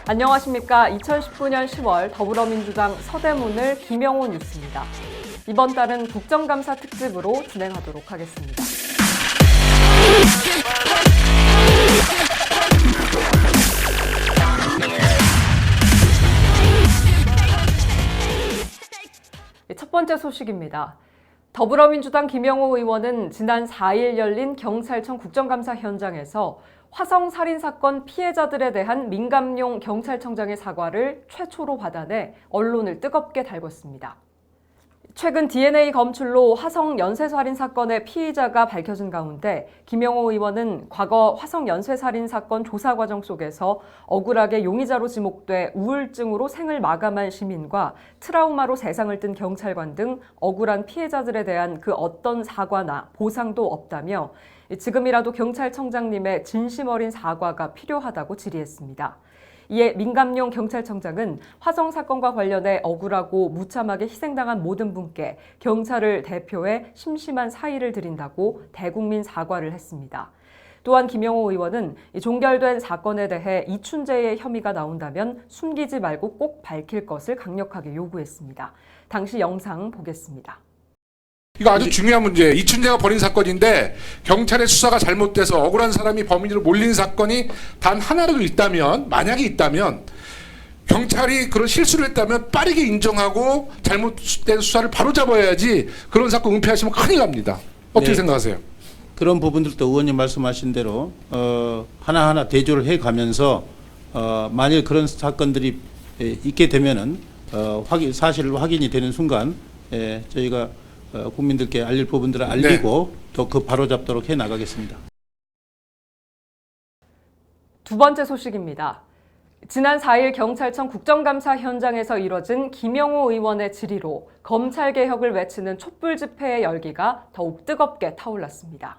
안녕하십니까. 2019년 10월 더불어민주당 서대문을 김영호 뉴스입니다. 이번 달은 국정감사 특집으로 진행하도록 하겠습니다. 첫 번째 소식입니다. 더불어민주당 김영호 의원은 지난 4일 열린 경찰청 국정감사 현장에서 화성살인사건 피해자들에 대한 민감용 경찰청장의 사과를 최초로 받아내 언론을 뜨겁게 달궜습니다. 최근 DNA 검출로 화성 연쇄살인 사건의 피의자가 밝혀진 가운데 김영호 의원은 과거 화성 연쇄살인 사건 조사 과정 속에서 억울하게 용의자로 지목돼 우울증으로 생을 마감한 시민과 트라우마로 세상을 뜬 경찰관 등 억울한 피해자들에 대한 그 어떤 사과나 보상도 없다며 지금이라도 경찰청장님의 진심 어린 사과가 필요하다고 질의했습니다. 이에 민감용 경찰청장은 화성 사건과 관련해 억울하고 무참하게 희생당한 모든 분께 경찰을 대표해 심심한 사의를 드린다고 대국민 사과를 했습니다. 또한 김영호 의원은 종결된 사건에 대해 이춘재의 혐의가 나온다면 숨기지 말고 꼭 밝힐 것을 강력하게 요구했습니다. 당시 영상 보겠습니다. 이거 아주 중요한 문제예요. 이춘재가 벌인 사건인데 경찰의 수사가 잘못돼서 억울한 사람이 범인으로 몰린 사건이 단 하나라도 있다면, 만약에 있다면 경찰이 그런 실수를 했다면 빠르게 인정하고 잘못된 수사를 바로잡아야지 그런 사건 은폐하시면 큰일 납니다. 어떻게 생각하세요? 그런 부분들도 의원님 말씀하신 대로 하나하나 대조를 해가면서 만일 그런 사건들이 있게 되면은 사실 확인이 되는 순간 저희가 국민들께 알릴 부분들을 알리고 또 그 바로잡도록 해나가겠습니다. 두 번째 소식입니다. 지난 4일 경찰청 국정감사 현장에서 이뤄진 김영호 의원의 질의로 검찰개혁을 외치는 촛불 집회의 열기가 더욱 뜨겁게 타올랐습니다.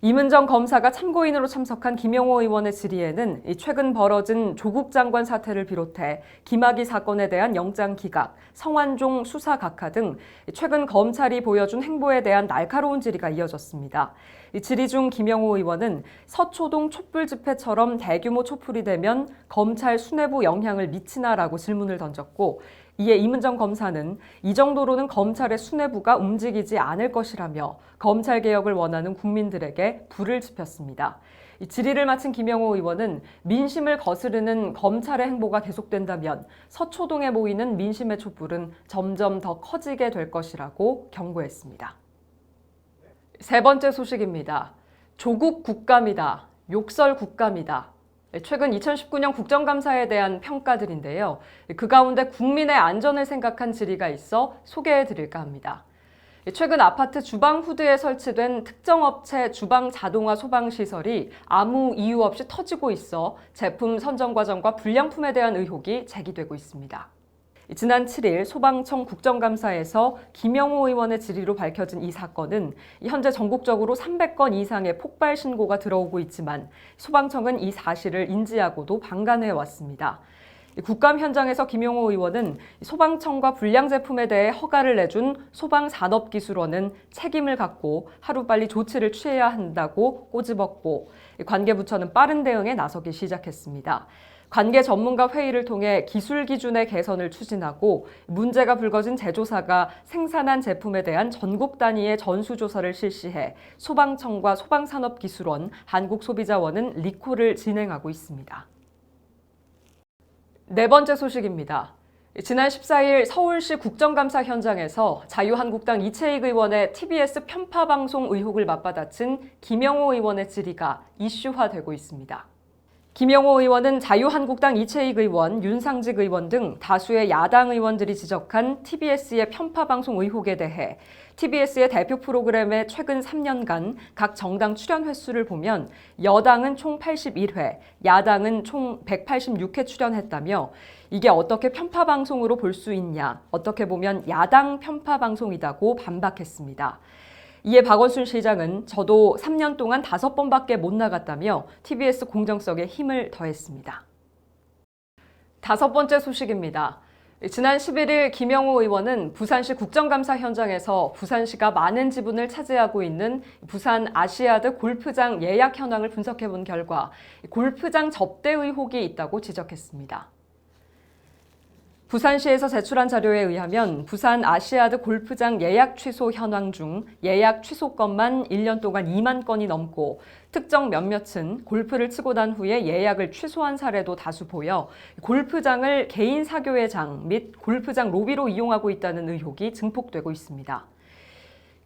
이문정 검사가 참고인으로 참석한 김영호 의원의 질의에는 최근 벌어진 조국 장관 사태를 비롯해 김학의 사건에 대한 영장 기각, 성완종 수사 각하 등 최근 검찰이 보여준 행보에 대한 날카로운 질의가 이어졌습니다. 질의 중 김영호 의원은 서초동 촛불 집회처럼 대규모 촛불이 되면 검찰 수뇌부 영향을 미치나라고 질문을 던졌고, 이에 이문정 검사는 이 정도로는 검찰의 수뇌부가 움직이지 않을 것이라며 검찰개혁을 원하는 국민들에게 불을 지폈습니다. 질의를 마친 김영호 의원은 민심을 거스르는 검찰의 행보가 계속된다면 서초동에 모이는 민심의 촛불은 점점 더 커지게 될 것이라고 경고했습니다. 세 번째 소식입니다. 조국 국감이다. 욕설 국감이다. 최근 2019년 국정감사에 대한 평가들인데요. 그 가운데 국민의 안전을 생각한 질의가 있어 소개해드릴까 합니다. 최근 아파트 주방 후드에 설치된 특정 업체 주방 자동화 소방시설이 아무 이유 없이 터지고 있어 제품 선정 과정과 불량품에 대한 의혹이 제기되고 있습니다. 지난 7일 소방청 국정감사에서 김영호 의원의 질의로 밝혀진 이 사건은 현재 전국적으로 300건 이상의 폭발 신고가 들어오고 있지만 소방청은 이 사실을 인지하고도 방관해 왔습니다. 국감 현장에서 김영호 의원은 소방청과 불량 제품에 대해 허가를 내준 소방산업기술원은 책임을 갖고 하루빨리 조치를 취해야 한다고 꼬집었고, 관계부처는 빠른 대응에 나서기 시작했습니다. 관계 전문가 회의를 통해 기술 기준의 개선을 추진하고 문제가 불거진 제조사가 생산한 제품에 대한 전국 단위의 전수조사를 실시해 소방청과 소방산업기술원, 한국소비자원은 리콜을 진행하고 있습니다. 네 번째 소식입니다. 지난 14일 서울시 국정감사 현장에서 자유한국당 이채익 의원의 TBS 편파방송 의혹을 맞받아친 김영호 의원의 질의가 이슈화되고 있습니다. 김영호 의원은 자유한국당 이채익 의원, 윤상직 의원 등 다수의 야당 의원들이 지적한 TBS의 편파방송 의혹에 대해 TBS의 대표 프로그램의 최근 3년간 각 정당 출연 횟수를 보면 여당은 총 81회, 야당은 총 186회 출연했다며 이게 어떻게 편파방송으로 볼 수 있냐, 어떻게 보면 야당 편파방송이다고 반박했습니다. 이에 박원순 시장은 저도 3년 동안 5번밖에 못 나갔다며 TBS 공정성에 힘을 더했습니다. 다섯 번째 소식입니다. 지난 11일 김영호 의원은 부산시 국정감사 현장에서 부산시가 많은 지분을 차지하고 있는 부산 아시아드 골프장 예약 현황을 분석해본 결과 골프장 접대 의혹이 있다고 지적했습니다. 부산시에서 제출한 자료에 의하면 부산 아시아드 골프장 예약 취소 현황 중 예약 취소 건만 1년 동안 2만 건이 넘고 특정 몇몇은 골프를 치고 난 후에 예약을 취소한 사례도 다수 보여 골프장을 개인 사교회장 및 골프장 로비로 이용하고 있다는 의혹이 증폭되고 있습니다.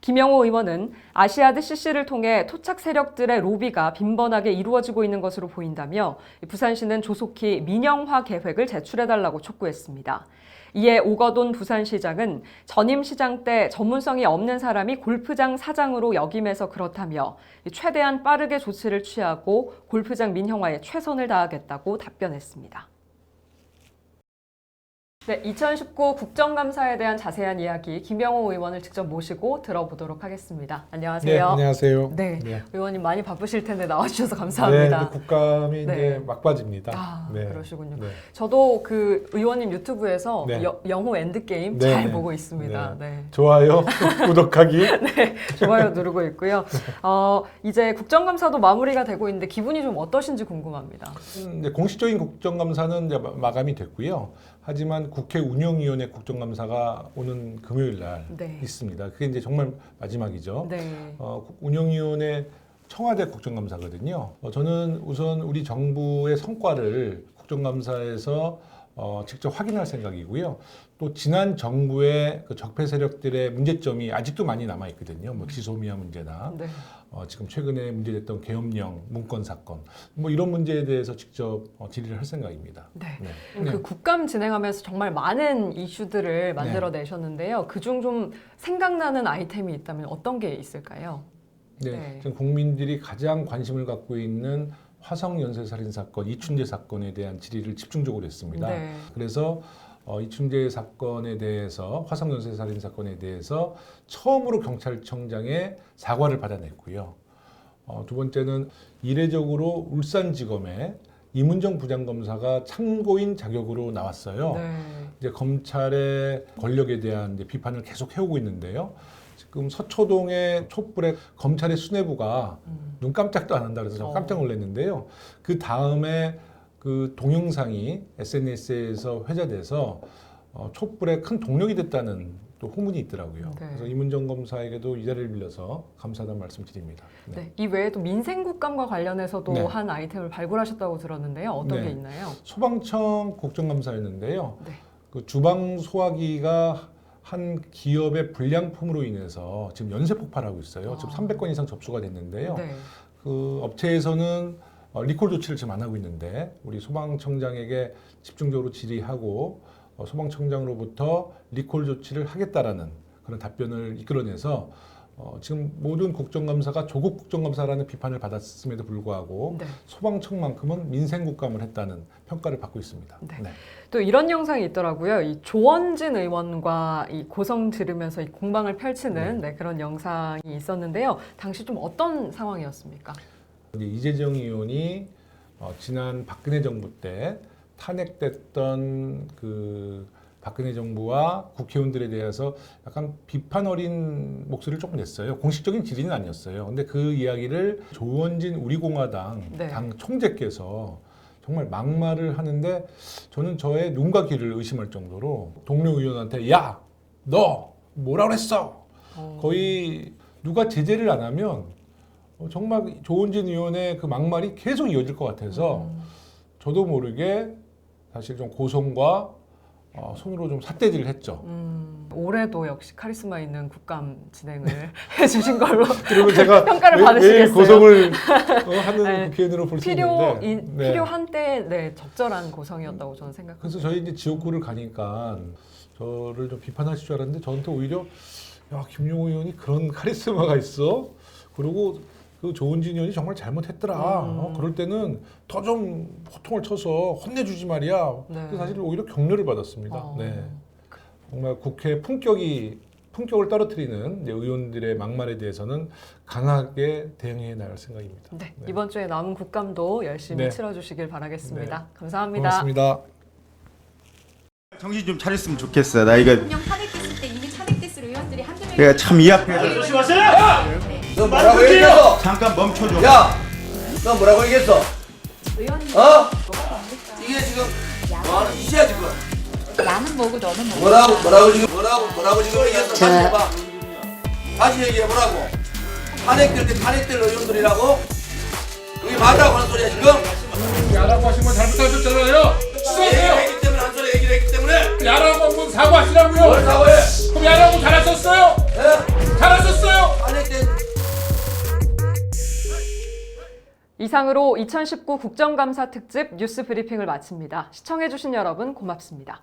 김영호 의원은 아시아드 CC를 통해 토착 세력들의 로비가 빈번하게 이루어지고 있는 것으로 보인다며 부산시는 조속히 민영화 계획을 제출해달라고 촉구했습니다. 이에 오거돈 부산시장은 전임 시장 때 전문성이 없는 사람이 골프장 사장으로 역임해서 그렇다며 최대한 빠르게 조치를 취하고 골프장 민영화에 최선을 다하겠다고 답변했습니다. 네, 2019 국정감사에 대한 자세한 이야기 김영호 의원을 직접 모시고 들어보도록 하겠습니다. 안녕하세요. 네, 안녕하세요. 네, 네. 의원님 많이 바쁘실 텐데 나와주셔서 감사합니다. 네, 국감이 네. 이제 막바지입니다. 아, 네. 그러시군요. 네. 저도 그 의원님 유튜브에서 네. 영호 엔드게임 네, 잘 네. 보고 있습니다. 네. 좋아요, 구독하기. 네, 좋아요 누르고 있고요. 이제 국정감사도 마무리가 되고 있는데 기분이 좀 어떠신지 궁금합니다. 이제 공식적인 국정감사는 이제 마감이 됐고요. 하지만 국회 운영위원회 국정감사가 오는 금요일 날 네. 있습니다. 그게 이제 정말 마지막이죠. 네. 운영위원회 청와대 국정감사거든요. 저는 우선 우리 정부의 성과를 국정감사에서 직접 확인할 생각이고요. 또 지난 정부의 그 적폐 세력들의 문제점이 아직도 많이 남아 있거든요. 뭐 지소미아 문제나 네. 지금 최근에 문제됐던 계엄령 문건 사건 뭐 이런 문제에 대해서 직접 질의를 할 생각입니다. 네. 네. 그 국감 진행하면서 정말 많은 이슈들을 만들어내셨는데요. 그중 좀 생각나는 아이템이 있다면 어떤 게 있을까요? 네. 네. 지금 국민들이 가장 관심을 갖고 있는 화성 연쇄살인 사건, 이춘재 사건에 대한 질의를 집중적으로 했습니다. 네. 그래서 이춘재 사건에 대해서 화성 연쇄살인 사건에 대해서 처음으로 경찰청장의 사과를 받아냈고요. 두 번째는 이례적으로 울산지검에 이문정 부장검사가 참고인 자격으로 나왔어요. 네. 이제 검찰의 권력에 대한 이제 비판을 계속 해오고 있는데요. 지금 서초동의 촛불에 검찰의 수뇌부가 눈 깜짝도 안 한다 그래서 저 깜짝 놀랐는데요. 그 다음에 그 동영상이 SNS에서 회자돼서 촛불에 큰 동력이 됐다는 또 후문이 있더라고요. 네. 그래서 이문정 검사에게도 이 자리를 빌려서 감사하다는 말씀드립니다. 네. 네. 이 외에도 민생국감과 관련해서도 네. 한 아이템을 발굴하셨다고 들었는데요. 어떤 네. 게 있나요? 소방청 국정감사였는데요. 네. 그 주방 소화기가 한 기업의 불량품으로 인해서 지금 연쇄 폭발하고 있어요. 지금 300건 이상 접수가 됐는데요. 네. 그 업체에서는 리콜 조치를 지금 안 하고 있는데 우리 소방청장에게 집중적으로 질의하고 소방청장으로부터 리콜 조치를 하겠다라는 그런 답변을 이끌어내서 지금 모든 국정감사가 조국 국정감사라는 비판을 받았음에도 불구하고 네. 소방청만큼은 민생국감을 했다는 평가를 받고 있습니다. 네. 네. 또 이런 영상이 있더라고요. 이 조원진 의원과 이 고성 지르면서 이 공방을 펼치는 그런 영상이 있었는데요. 당시 좀 어떤 상황이었습니까? 이제 이재정 의원이 지난 박근혜 정부 때 탄핵됐던 그 박근혜 정부와 국회의원들에 대해서 약간 비판 어린 목소리를 조금 냈어요. 공식적인 질의는 아니었어요. 근데 그 이야기를 조원진 우리공화당 네. 당 총재께서 정말 막말을 하는데 저는 저의 눈과 귀를 의심할 정도로 동료 의원한테 야, 너 뭐라 그랬어? 거의 누가 제재를 안 하면 정말 조원진 의원의 그 막말이 계속 이어질 것 같아서 저도 모르게 사실 좀 고성과 손으로 좀 삿대질을 했죠. 올해도 역시 카리스마 있는 국감 진행을 해주신 걸로 그리고 제가 평가를 매일 받으시겠어요. 고성을 하는 네. 국회의원으로 볼 수 있는데 필요한 때 적절한 고성이었다고 저는 생각합니다. 그래서 저희 이제 지역구를 가니까 저를 좀 비판하실 줄 알았는데 저한테 오히려 야 김용호 의원이 그런 카리스마가 있어. 그리고 그 조은진 의원이 정말 잘못했더라. 그럴 때는 더 좀 호통을 쳐서 혼내주지 말이야. 네. 그래서 사실 오히려 격려를 받았습니다. 네. 정말 국회 품격을 떨어뜨리는 이제 의원들의 막말에 대해서는 강하게 대응해 나갈 생각입니다. 네, 네. 이번 주에 남은 국감도 열심히 네. 치러주시길 바라겠습니다. 감사합니다. 고맙습니다. 정신 좀 차렸으면 좋겠어. 나 이거 대통령 탄핵됐을 때 이미 탄핵됐을 의원들이 한두 명. 내가 참 이 앞에서 너 뭐라고 얘기했어? 잠깐 멈춰줘. 야, 너 뭐라고 얘기했어? 의원님. 이게 지금 뭐하는 짓이야 지금? 나는 뭐고 너는 뭐고. 뭐라고 지금 얘기했어? 다시 해봐. 다시 얘기해 보라고. 탄핵될 때 탄핵될 의원들이라고? 그게 맞다고 하는 소리야 지금? 야라고 하신 건 잘못하셨잖아요. 수고하세요. 얘기했기 때문에 한 소리 얘기를 했기 때문에. 야라고 한 건 사과하시라고요. 뭘 사과해? 그럼 야라고 잘하셨어요? 예? 잘하셨어요? 탄핵된 이상으로 2019 국정감사 특집 뉴스 브리핑을 마칩니다. 시청해주신 여러분 고맙습니다.